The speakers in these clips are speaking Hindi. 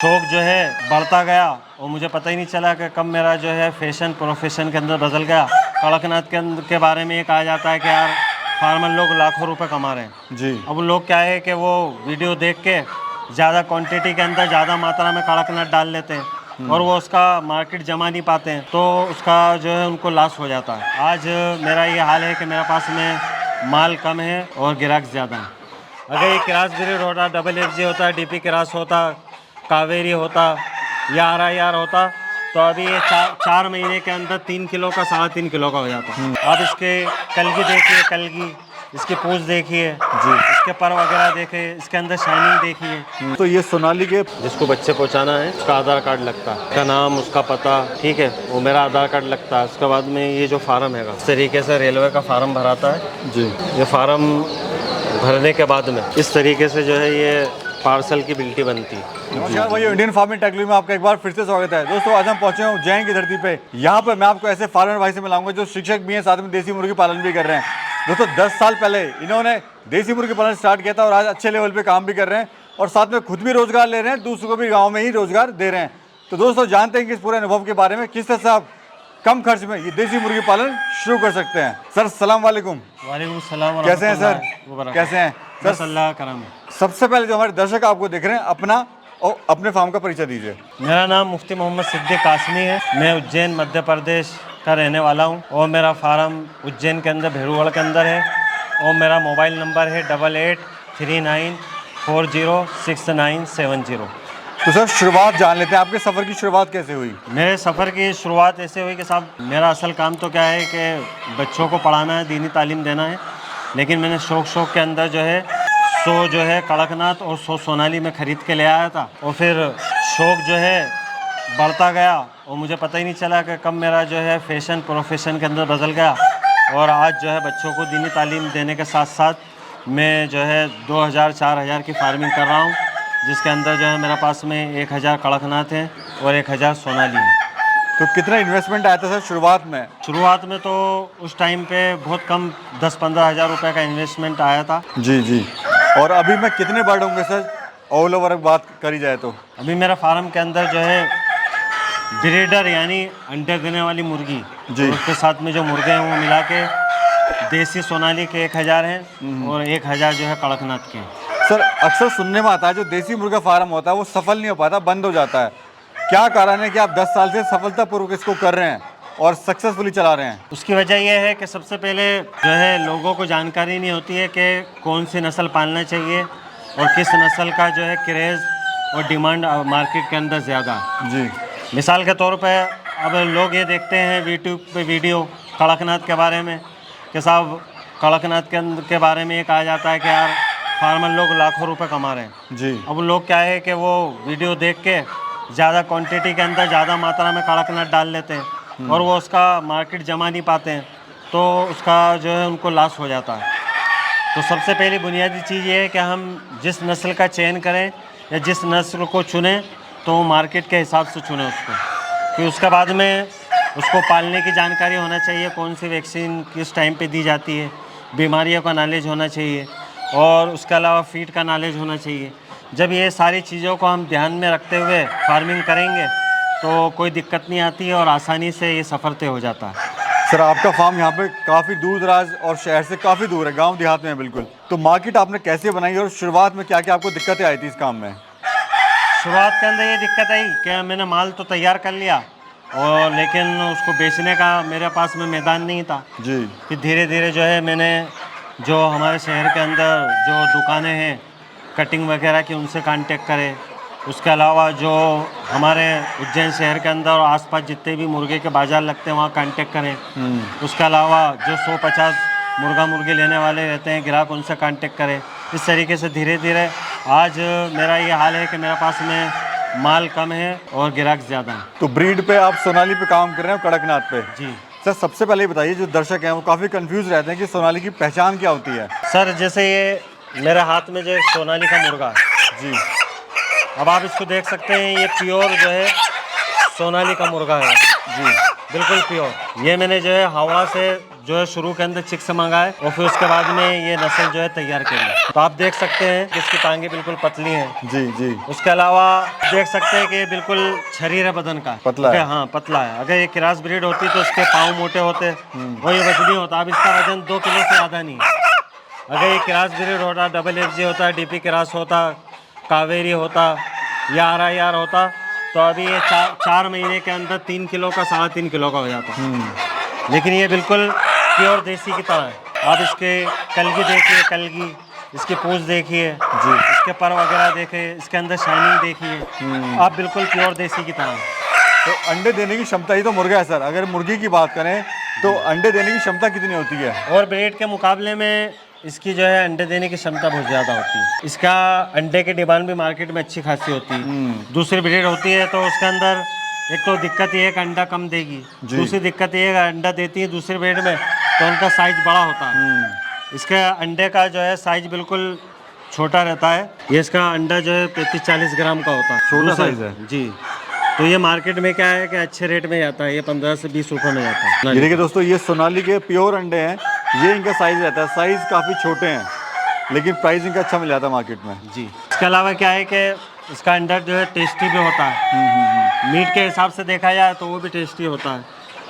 शौक जो है बढ़ता गया और मुझे पता ही नहीं चला कि कब मेरा जो है फैशन प्रोफेशन के अंदर बदल गया। कड़कनाथ के बारे में ये कहा जाता है कि यार फार्मर लोग लाखों रुपए कमा रहे हैं जी। अब लोग क्या है कि वो वीडियो देख के ज़्यादा क्वांटिटी के अंदर ज़्यादा मात्रा में कड़कनाथ डाल लेते हैं और वो उसका मार्केट जमा नहीं पाते हैं, तो उसका जो है उनको लॉस हो जाता है। आज मेरा ये हाल है कि मेरे पास में माल कम है और ग्राहक ज़्यादा है। अगर ये क्रास ब्रीड होता, डबल एफ जी होता, डीपी क्रास होता, कावेरी होता या RIR होता, तो अभी ये 4 महीने के अंदर 3 किलो का 3.5 किलो का हो जाता। आप इसके कलगी देखिए, कलगी इसकी पूंछ देखिए जी, इसके पर वगैरह देखिए, इसके अंदर शाइनिंग देखिए। तो ये सोनाली के जिसको बच्चे पहुंचाना है उसका आधार कार्ड लगता है, उसका नाम, उसका पता, ठीक है, वो मेरा आधार कार्ड लगता है। उसके बाद में ये जो फार्म है इस तरीके से रेलवे का फार्म भराता है जी। ये फार्म भरने के बाद में इस तरीके से जो है ये पार्सल की बिल्टी बनती है। नमस्कार भाई, इंडियन फार्मिंग टेक्नोलॉजी में आपका एक बार फिर से स्वागत है। दोस्तों आज हम पहुंचे हैं उज्जैन की धरती पे। यहाँ पे मैं आपको ऐसे फार्मर भाई से मिलाऊंगा जो शिक्षक भी हैं, साथ में देसी मुर्गी पालन भी कर रहे हैं। दोस्तों 10 साल पहले इन्होंने देसी मुर्गी पालन स्टार्ट किया था और आज अच्छे लेवल पे काम भी कर रहे हैं और साथ में खुद भी रोजगार ले रहे हैं, दूसरों को भी गाँव में ही रोजगार दे रहे हैं। तो दोस्तों जानते हैं कि इस पूरे अनुभव के बारे में, किस तरह से आप कम खर्च में ये देसी मुर्गी पालन शुरू कर सकते हैं। सर सलाम वालेकुम। वालेकुम सलाम। कैसे हैं सर? कैसे हैं सर? अल्लाह करम। सबसे पहले जो हमारे दर्शक आपको देख रहे हैं, अपना और अपने फार्म का परिचय दीजिए। मेरा नाम मुफ्ती मोहम्मद सिद्दीक कासमी है। मैं उज्जैन मध्य प्रदेश का रहने वाला हूँ और मेरा फार्म उज्जैन के अंदर भेड़ूगढ़ के अंदर है और मेरा मोबाइल नंबर है 8839406970। तो सर शुरुआत जान लेते हैं, आपके सफ़र की शुरुआत कैसे हुई? मेरे सफ़र की शुरुआत ऐसे हुई कि साहब मेरा असल काम तो क्या है कि बच्चों को पढ़ाना है, दीनी तालीम देना है, लेकिन मैंने शौक के अंदर जो है 100 जो है कड़कनाथ और 100 सोनाली में ख़रीद के ले आया था और फिर शौक जो है बढ़ता गया और मुझे पता ही नहीं चला कि कब मेरा जो है फैशन प्रोफेशन के अंदर बदल गया और आज जो है बच्चों को दीनी तालीम देने के साथ साथ मैं जो है 2000-4000 की फार्मिंग कर रहा हूँ, जिसके अंदर जो है मेरे पास में 1000 कड़कनाथ हैं और 1000 सोनाली हैं। तो कितना इन्वेस्टमेंट आया था सर शुरुआत में? शुरुआत में तो उस टाइम पे बहुत कम 10-15 हज़ार रुपये का इन्वेस्टमेंट आया था। जी जी। और अभी मैं कितने बर्ड होंगे सर ऑल ओवर बात करी जाए तो? अभी मेरा फार्म के अंदर जो है ब्रीडर यानी अंडे देने वाली मुर्गी जी, उसके साथ में जो मुर्गे हैं वो मिला के देसी सोनाली के 1000 हैं और 1000 जो है कड़कनाथ के। सर अक्सर सुनने में आता है जो देसी मुर्गा फार्म होता है वो सफल नहीं हो पाता, बंद हो जाता है। क्या कारण है कि आप 10 साल से सफलतापूर्वक इसको कर रहे हैं और सक्सेसफुली चला रहे हैं? उसकी वजह यह है कि सबसे पहले जो है लोगों को जानकारी नहीं होती है कि कौन सी नस्ल पालना चाहिए और किस नस्ल का जो है क्रेज़ और डिमांड मार्केट के अंदर ज़्यादा है। जी। मिसाल के तौर पे अब लोग ये देखते हैं यूट्यूब पे वीडियो कड़कनाथ के बारे में कि साहब कड़कनाथ के बारे में ये कहा जाता है कि यार फार्मर लोग लाखों रुपए कमा रहे हैं जी। अब लोग क्या है कि वो वीडियो देख के ज़्यादा क्वांटिटी के अंदर ज़्यादा मात्रा में कड़कनाथ डाल लेते हैं और वो उसका मार्केट जमा नहीं पाते हैं, तो उसका जो है उनको लॉस हो जाता है। तो सबसे पहली बुनियादी चीज़ ये है कि हम जिस नस्ल का चयन करें या जिस नस्ल को चुनें तो मार्केट के हिसाब से चुनें उसको, फिर उसके बाद में उसको पालने की जानकारी होना चाहिए, कौन सी वैक्सीन किस टाइम पे दी जाती है, बीमारियों का नॉलेज होना चाहिए और उसके अलावा फीड का नॉलेज होना चाहिए। जब ये सारी चीज़ों को हम ध्यान में रखते हुए फार्मिंग करेंगे तो कोई दिक्कत नहीं आती है और आसानी से ये सफ़र तय हो जाता है। सर आपका फार्म यहाँ पे काफ़ी दूर दराज और शहर से काफ़ी दूर है, गांव देहात में है बिल्कुल। तो मार्केट आपने कैसे बनाई और शुरुआत में क्या क्या आपको दिक्कतें आई थी इस काम में? शुरुआत के अंदर ये दिक्कत आई कि मैंने माल तो तैयार कर लिया और लेकिन उसको बेचने का मेरे पास में मैदान नहीं था जी। फिर धीरे धीरे जो है मैंने जो हमारे शहर के अंदर जो दुकानें हैं कटिंग वगैरह की उनसे कांटेक्ट करे, उसके अलावा जो हमारे उज्जैन शहर के अंदर और आसपास जितने भी मुर्गे के बाज़ार लगते हैं वहाँ कांटेक्ट करें। उसके अलावा जो 150 मुर्गा मुर्गी लेने वाले रहते हैं ग्राहक उनसे कांटेक्ट करें। इस तरीके से धीरे धीरे आज मेरा ये हाल है कि मेरे पास में माल कम है और ग्राहक ज़्यादा है। तो ब्रीड पे आप सोनाली पे काम कर रहे हैं, कड़कनाथ पे? जी सर सबसे पहले ये बताइए, जो दर्शक हैं वो काफ़ी कंफ्यूज रहते हैं कि सोनाली की पहचान क्या होती है? सर जैसे ये मेरे हाथ में जो एक सोनाली का मुर्गा है जी। अब आप इसको देख सकते हैं, ये प्योर जो है सोनाली का मुर्गा है जी, बिल्कुल प्योर। ये मैंने जो है हवा से जो है शुरू के अंदर चिक्स मंगाए और फिर उसके बाद में ये नस्ल जो है तैयार करी। तो आप देख सकते हैं कि इसकी टांगे बिल्कुल पतली हैं। जी जी। उसके अलावा देख सकते हैं कि ये बिल्कुल शरीर है बदन का, पतला है। हाँ पतला है। अगर ये क्रॉस ब्रीड होती तो इसके पाँव मोटे होते और ये वजनी होता। अब इसका वजन 2 किलो से ज़्यादा नहीं है। अगर ये क्रॉस ब्रीड होता, डबल FG होता, DP क्रॉस होता, कावेरी होता या RIR होता तो अभी ये 4 महीने के अंदर 3 किलो का 3.5 किलो का हो जाता। लेकिन ये बिल्कुल प्योर देसी की तरह है। आप इसके कलगी देखिए, कलगी, इसकी पूंछ देखिए जी, इसके पर वगैरह देखिए, इसके अंदर शाइनिंग देखिए, आप बिल्कुल प्योर देसी की तरह। तो अंडे देने की क्षमता, ही तो मुर्गा है सर, अगर मुर्गी की बात करें तो अंडे देने की क्षमता कितनी होती है? और ब्रीड के मुकाबले में इसकी जो है अंडे देने की क्षमता बहुत ज़्यादा होती है। इसका अंडे की डिमांड भी मार्केट में अच्छी खासी होती है। दूसरी ब्रीड होती है तो उसके अंदर एक तो दिक्कत ये है कि अंडा कम देगी, दूसरी दिक्कत ये है कि अंडा देती है दूसरी ब्रीड में तो उनका साइज बड़ा होता है। इसका अंडे का जो है साइज बिल्कुल छोटा रहता है। ये इसका अंडा जो है 35-40 ग्राम का होता है, छोटा साइज है जी। तो ये मार्केट में क्या है कि अच्छे रेट में जाता है, ये 15 से 20 रुपये में जाता है। ये देखिए दोस्तों, ये सोनाली के प्योर अंडे हैं, ये इनका साइज रहता है, साइज काफ़ी छोटे हैं लेकिन प्राइस इनका अच्छा मिल जाता है मार्केट में जी। इसके अलावा क्या है कि इसका अंडा जो है टेस्टी भी होता है। मीट के हिसाब से देखा जाए तो वो भी टेस्टी होता है,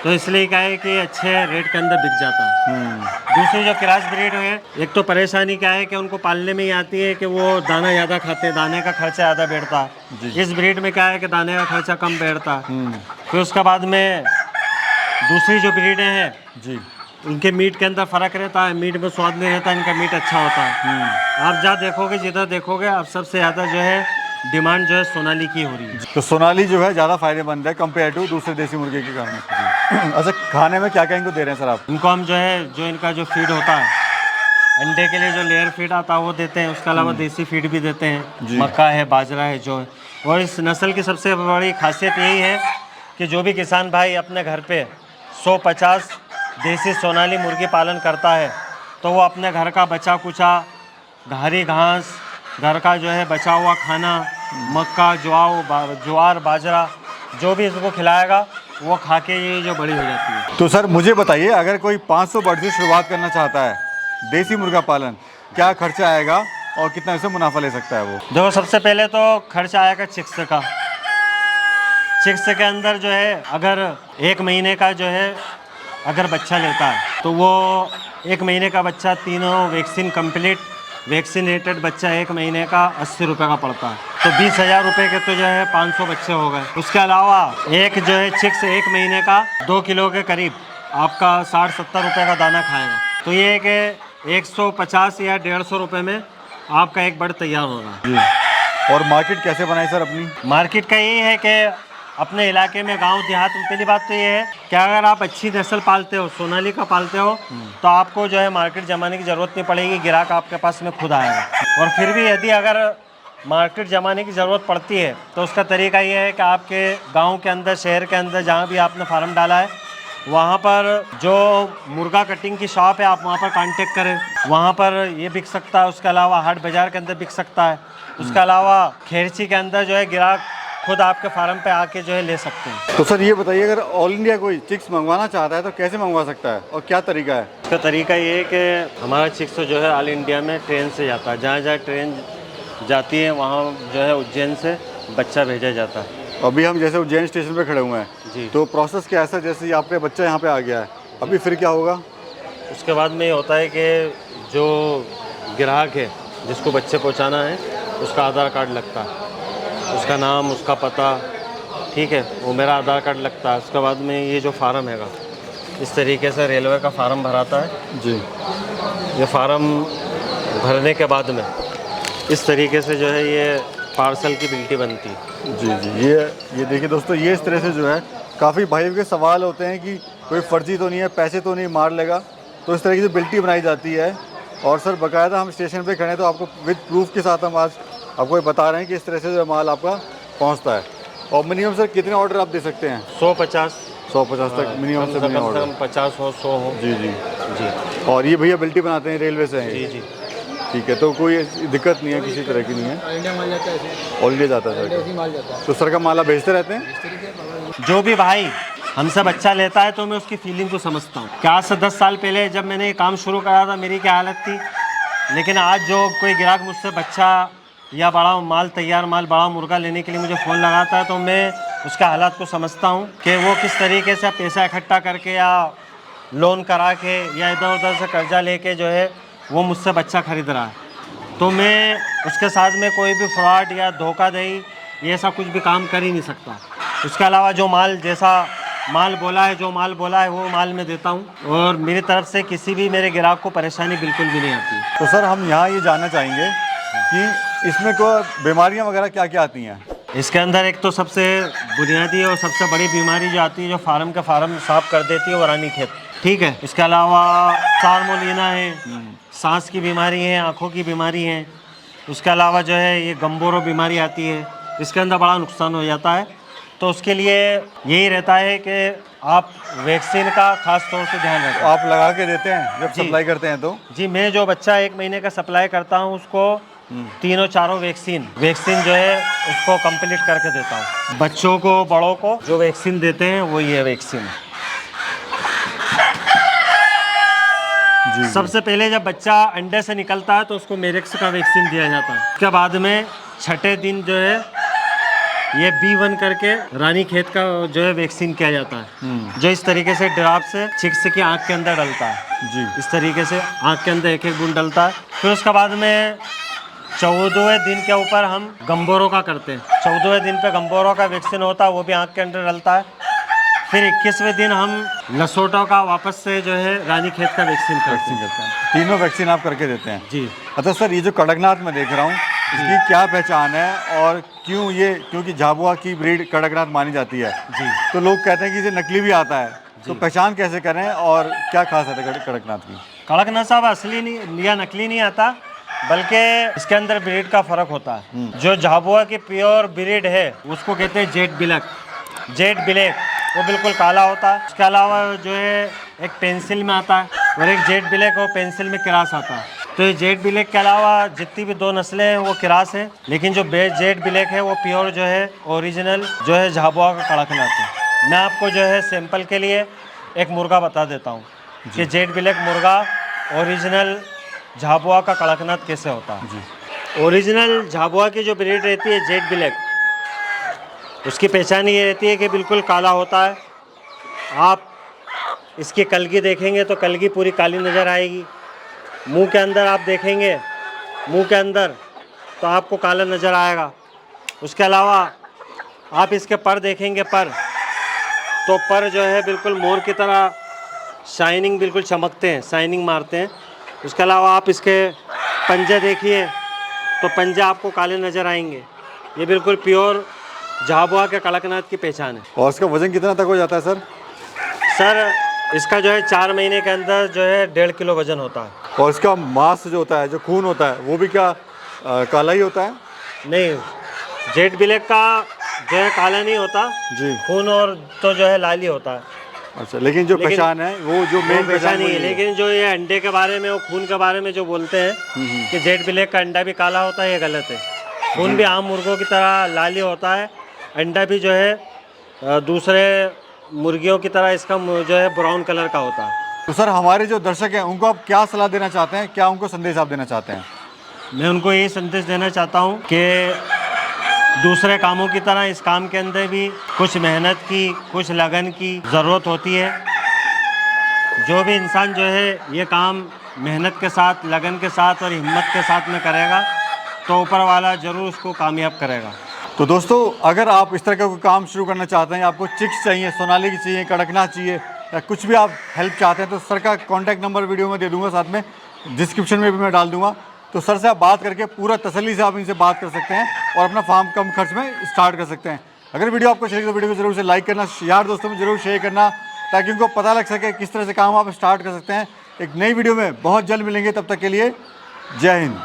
तो इसलिए क्या है कि अच्छे रेट के अंदर बिक जाता है। दूसरी जो क्रॉस ब्रीड है, एक तो परेशानी क्या है कि उनको पालने में ही आती है कि वो दाना ज़्यादा खाते हैं, दाने का खर्चा ज़्यादा बैठता है। इस ब्रीड में क्या है कि दाने का खर्चा कम बैठता है। फिर उसके बाद में दूसरी जो ब्रीडें हैं जी, उनके मीट के अंदर फ़र्क रहता है, मीट में स्वाद नहीं रहता, इनका मीट अच्छा होता है। आप जहाँ देखोगे, जिधर देखोगे, अब सबसे ज़्यादा जो है डिमांड जो है सोनाली की हो रही है। तो सोनाली जो है ज़्यादा फायदेमंद है कंपेयर टू दूसरे देसी मुर्गे के कारण। अच्छा, खाने में क्या क्या इनको दे रहे हैं सर आप? इनको हम जो है, जो इनका जो फीड होता है, अंडे के लिए जो लेयर फीड आता है वो देते हैं। उसके अलावा देसी फीड भी देते हैं, मक्का है, बाजरा है जो है। और इस नस्ल की सबसे बड़ी खासियत यही है कि जो भी किसान भाई अपने घर पे 150 देसी सोनाली मुर्गी पालन करता है तो वो अपने घर का बचा कुचा हरी घास, घर का जो है बचा हुआ खाना, मक्का, ज्वार, बाजरा, जो भी इसको खिलाएगा वो खा के ये जो बड़ी हो जाती है। तो सर मुझे बताइए, अगर कोई 500 बर्ड से शुरुआत करना चाहता है देसी मुर्गा पालन, क्या खर्चा आएगा और कितना इससे मुनाफा ले सकता है वो? देखो, सबसे पहले तो खर्चा आएगा चिक्स का। चिक्स के अंदर जो है अगर 1 महीने का जो है अगर बच्चा लेता है तो वो 1 महीने का बच्चा, तीनों वैक्सीन कंप्लीट वैक्सीनेटेड बच्चा 1 महीने का 80 रुपये का पड़ता है। तो 20,000 रुपये के तो जो है 500 बच्चे हो गए। उसके अलावा एक जो है चिक्स 1 महीने का 2 किलो के करीब आपका 60-70 रुपये का दाना खाएगा। तो ये है कि 150 या 150 रुपये में आपका एक बर्ड तैयार होगा जी। और मार्केट कैसे बनाई सर अपनी? मार्केट का यही है कि अपने इलाके में, गांव देहात में, पहली बात तो ये है कि अगर आप अच्छी नस्ल पालते हो, सोनाली का पालते हो, तो आपको जो है मार्केट जमाने की ज़रूरत नहीं पड़ेगी, ग्राहक आपके पास में खुद आएगा। और फिर भी यदि अगर मार्केट जमाने की ज़रूरत पड़ती है तो उसका तरीका ये है कि आपके गांव के अंदर, शहर के अंदर, जहाँ भी आपने फार्म डाला है वहाँ पर जो मुर्गा कटिंग की शॉप है, आप वहाँ पर कांटेक्ट करें, वहाँ पर ये बिक सकता है। उसके अलावा हाट बाज़ार के अंदर बिक सकता है। उसके अलावा खेरची के अंदर जो है ग्राहक खुद आपके फार्म पे आके जो है ले सकते हैं। तो सर ये बताइए, अगर ऑल इंडिया कोई चिक्स मंगवाना चाहता है तो कैसे मंगवा सकता है और क्या तरीका है? इसका तरीका ये है कि हमारा चिक्स जो है ऑल इंडिया में ट्रेन से जाता है। जहाँ जहाँ ट्रेन जाती है वहाँ जो है उज्जैन से बच्चा भेजा जाता है। अभी हम जैसे उज्जैन स्टेशन पे खड़े हुए हैं जी, तो प्रोसेस क्या है सर? जैसे आपके बच्चा यहाँ पे आ गया है, अभी फिर क्या होगा? उसके बाद में ये होता है कि जो ग्राहक है जिसको बच्चे पहुँचाना है उसका आधार कार्ड लगता है, उसका नाम, उसका पता, ठीक है, वो मेरा आधार कार्ड लगता है। उसके बाद में ये जो फार्म हैगा, इस तरीके से रेलवे का फार्म भराता है जी। ये फार्म भरने के बाद में इस तरीके से जो है ये पार्सल की बिल्टी बनती है। जी जी। ये देखिए दोस्तों, ये इस तरह से जो है काफ़ी भाइयों के सवाल होते हैं कि कोई फर्जी तो नहीं है, पैसे तो नहीं मार लेगा, तो इस तरह की जो बिल्टी बनाई जाती है। और सर बाकायदा हम स्टेशन पे खड़े हैं तो आपको विद प्रूफ के साथ हम आज आपको ये बता रहे हैं कि इस तरह से जो माल आपका पहुंचता है। और मिनिमम सर कितने ऑर्डर आप दे सकते हैं? 150 तक मिनिमम से मिनिमम ऑर्डर। 50 हो, 100 हो। जी जी जी। और ये भैया बिल्टी बनाते हैं, रेलवे से हैं? जी जी। ठीक है, तो कोई दिक्कत नहीं है, किसी तरह की नहीं है। इंडिया माल जाता है, ऑल इंडिया जाता है सर? माल जाता है। तो सर का माल आप भेजते रहते हैं? जो भी भाई हमसे बच्चा लेता है तो मैं उसकी फीलिंग को समझता हूँ कि आज से 10 साल पहले जब मैंने ये काम शुरू करा था मेरी क्या हालत थी, लेकिन आज जो कोई ग्राहक मुझसे बच्चा या बड़ा माल, तैयार माल, बड़ा मुर्गा लेने के लिए मुझे फ़ोन लगाता है तो मैं उसका हालात को समझता हूँ कि वो किस तरीके से पैसा इकट्ठा करके या लोन करा के या इधर उधर से कर्जा लेके जो है वो मुझसे बच्चा खरीद रहा है। तो मैं उसके साथ में कोई भी फ्रॉड या धोखाधड़ी ये ऐसा कुछ भी काम कर ही नहीं सकता। उसके अलावा जो माल, जैसा माल बोला है, जो माल बोला है वो माल मैं देता हूँ और मेरी तरफ से किसी भी मेरे ग्राहक को परेशानी बिल्कुल भी नहीं आती। तो सर हम यहाँ ये जानना चाहेंगे कि इसमें कोई बीमारियाँ वगैरह क्या क्या आती हैं? इसके अंदर एक तो सबसे बुनियादी और सबसे बड़ी बीमारी जो आती है, जो फार्म का फार्म साफ कर देती है, वो रानीखेत, ठीक है। इसके अलावा साल्मोनेला है, सांस की बीमारी है, आँखों की बीमारी है। उसके अलावा जो है ये गम्बोरो बीमारी आती है, इसके अंदर बड़ा नुकसान हो जाता है। तो उसके लिए यही रहता है कि आप वैक्सीन का खास तौर से ध्यान रखें। आप लगा के देते हैं जब सप्लाई करते हैं तो? जी, मैं जो बच्चा 1 महीने का सप्लाई करता हूँ उसको तीनों चारों वैक्सीन जो है उसको कंप्लीट करके देता हूँ। बच्चों को, बड़ों को जो वैक्सीन देते हैं वो ये वैक्सीन। सबसे पहले जब बच्चा अंडे से निकलता है तो उसको मेरेक्स का वैक्सीन दिया जाता है। उसके बाद में छठे दिन जो है ये B1 करके रानीखेत का जो है वैक्सीन किया जाता है, जो इस तरीके से ड्राप से चिक्स की आँख के अंदर डलता है। जी, इस तरीके से आँख के अंदर एक एक बूंद डलता है। फिर उसके बाद में 14वें दिन के ऊपर हम गम्बोरो का करते हैं। 14वें दिन पे गम्बोरो का वैक्सीन होता है, वो भी आँख के अंदर डलता है। फिर 21वें दिन हम लसोटा का वापस से जो है रानीखेत का वैक्सीन करते हैं। तीनों वैक्सीन आप करके देते हैं? जी। अच्छा सर, ये जो कड़कनाथ मैं देख रहा हूँ इसकी क्या पहचान है और क्यों ये, क्योंकि झाबुआ की ब्रीड कड़कनाथ मानी जाती है जी, तो लोग कहते हैं कि इसे नकली भी आता है, तो पहचान कैसे करें और क्या खासियत है कड़कनाथ की? कड़कनाथ साहब असली नहीं या नकली नहीं आता, बल्कि इसके अंदर ब्रीड का फर्क होता है। जो झाबुआ की प्योर ब्रीड है उसको कहते हैं जेट ब्लैक, वो बिल्कुल काला होता है। उसके अलावा जो है एक पेंसिल में आता है और एक जेट ब्लैक और पेंसिल में क्रास आता है। तो ये जेट ब्लैक के अलावा जितनी भी 2 नस्लें हैं वो क्रास हैं, लेकिन जो जेट ब्लैक है वो प्योर जो है ओरिजिनल जो है झाबुआ का कड़कनाथ है। मैं आपको जो है सैंपल के लिए एक मुर्गा बता देता हूँ कि जेट ब्लैक मुर्गा ओरिजिनल झाबुआ का कड़कनाथ कैसे होता है। जी, ओरिजिनल झाबुआ की जो ब्रीड रहती है जेट ब्लैक, उसकी पहचान ये रहती है कि बिल्कुल काला होता है। आप इसकी कलगी देखेंगे तो कलगी पूरी काली नज़र आएगी। मुंह के अंदर आप देखेंगे, मुंह के अंदर तो आपको काला नज़र आएगा। उसके अलावा आप इसके पर देखेंगे, तो पर जो है बिल्कुल मोर की तरह शाइनिंग, बिल्कुल चमकते हैं, शाइनिंग मारते हैं। उसके अलावा आप इसके पंजे देखिए तो पंजे आपको काले नज़र आएंगे। ये बिल्कुल प्योर झाबुआ के कड़कनाथ की पहचान है। और इसका वजन कितना तक हो जाता है सर? सर इसका जो है 4 महीने के अंदर जो है 1.5 किलो वजन होता है। और इसका मांस जो होता है, जो खून होता है, वो भी क्या काला ही होता है? नहीं, जेट ब्लैक का जो है काला नहीं होता जी, खून और तो जो है लाल ही होता है। अच्छा, लेकिन जो पहचान है वो जो मेन पहचान नहीं है। लेकिन जो ये अंडे के बारे में और खून के बारे में जो बोलते हैं कि जेट ब्लैक का अंडा भी काला होता है, ये गलत है। खून भी आम मुर्गों की तरह लाल ही होता है, अंडा भी जो है दूसरे मुर्गियों की तरह इसका जो है ब्राउन कलर का होता है। तो सर हमारे जो दर्शक हैं उनको आप क्या सलाह देना चाहते हैं, क्या उनको संदेश आप देना चाहते हैं? मैं उनको यही संदेश देना चाहता हूँ कि दूसरे कामों की तरह इस काम के अंदर भी कुछ मेहनत की, कुछ लगन की ज़रूरत होती है। जो भी इंसान जो है ये काम मेहनत के साथ, लगन के साथ और हिम्मत के साथ में करेगा तो ऊपर वाला ज़रूर उसको कामयाब करेगा। तो दोस्तों, अगर आप इस तरह का कोई काम शुरू करना चाहते हैं, आपको चिक्स चाहिए, सोनाली की चाहिए, कड़कनाथ चाहिए, या कुछ भी आप हेल्प चाहते हैं, तो सर का कॉन्टैक्ट नंबर वीडियो में दे दूंगा, साथ में डिस्क्रिप्शन में भी मैं डाल दूंगा। तो सर से आप बात करके पूरा तसल्ली से आप इनसे बात कर सकते हैं और अपना फार्म कम खर्च में स्टार्ट कर सकते हैं। अगर वीडियो आपको अच्छी लगी तो वीडियो को जरूर से लाइक करना, यार दोस्तों में जरूर शेयर करना, ताकि उनको पता लग सके किस तरह से काम आप स्टार्ट कर सकते हैं। एक नई वीडियो में बहुत जल्द मिलेंगे, तब तक के लिए जय हिंद।